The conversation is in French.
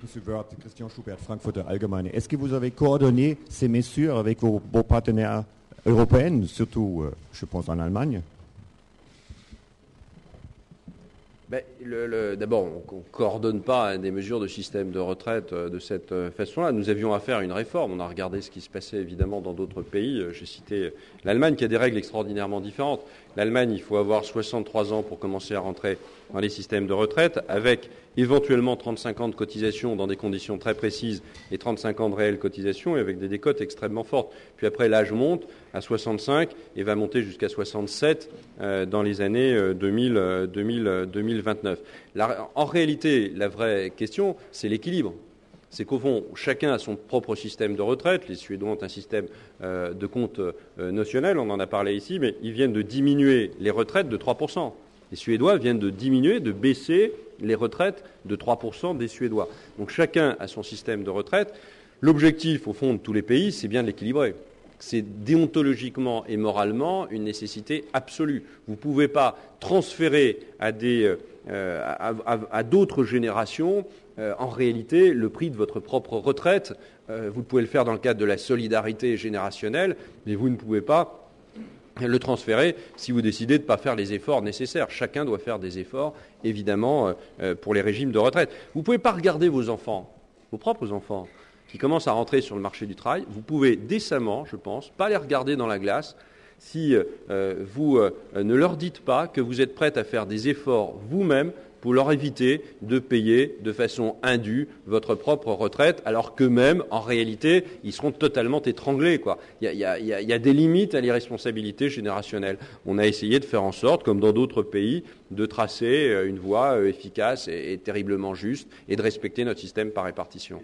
Monsieur Wörth, Christian Schubert, Frankfurter Allgemeine. Est-ce que vous avez coordonné ces mesures avec vos partenaires européens, surtout, je pense, en Allemagne? D'abord, on ne coordonne pas des mesures de système de retraite de cette façon-là. Nous avions à faire une réforme. On a regardé ce qui se passait évidemment dans d'autres pays. J'ai cité l'Allemagne qui a des règles extraordinairement différentes. L'Allemagne, il faut avoir 63 ans pour commencer à rentrer dans les systèmes de retraite, avec éventuellement 35 ans de cotisation dans des conditions très précises et 35 ans de réelle cotisation et avec des décotes extrêmement fortes. Puis après, l'âge monte à 65 et va monter jusqu'à 67 dans les années 2029. En réalité, la vraie question, c'est l'équilibre. C'est qu'au fond, chacun a son propre système de retraite. Les Suédois ont un système de compte notionnel, on en a parlé ici, mais ils viennent de diminuer les retraites de 3%. Les Suédois viennent de baisser les retraites de 3% des Suédois. Donc chacun a son système de retraite. L'objectif, au fond, de tous les pays, c'est bien de l'équilibrer. C'est déontologiquement et moralement une nécessité absolue. Vous ne pouvez pas transférer à d'autres générations, en réalité, le prix de votre propre retraite. Vous pouvez le faire dans le cadre de la solidarité générationnelle, mais vous ne pouvez pas le transférer si vous décidez de ne pas faire les efforts nécessaires. Chacun doit faire des efforts, évidemment, pour les régimes de retraite. Vous ne pouvez pas regarder vos enfants, vos propres enfants, qui commencent à rentrer sur le marché du travail. Vous pouvez décemment, je pense, pas les regarder dans la glace si vous ne leur dites pas que vous êtes prête à faire des efforts vous-même pour leur éviter de payer de façon indue votre propre retraite, alors qu'eux-mêmes, en réalité, ils seront totalement étranglés, quoi. Il y a des limites à l'irresponsabilité générationnelle. On a essayé de faire en sorte, comme dans d'autres pays, de tracer une voie efficace et terriblement juste et de respecter notre système par répartition.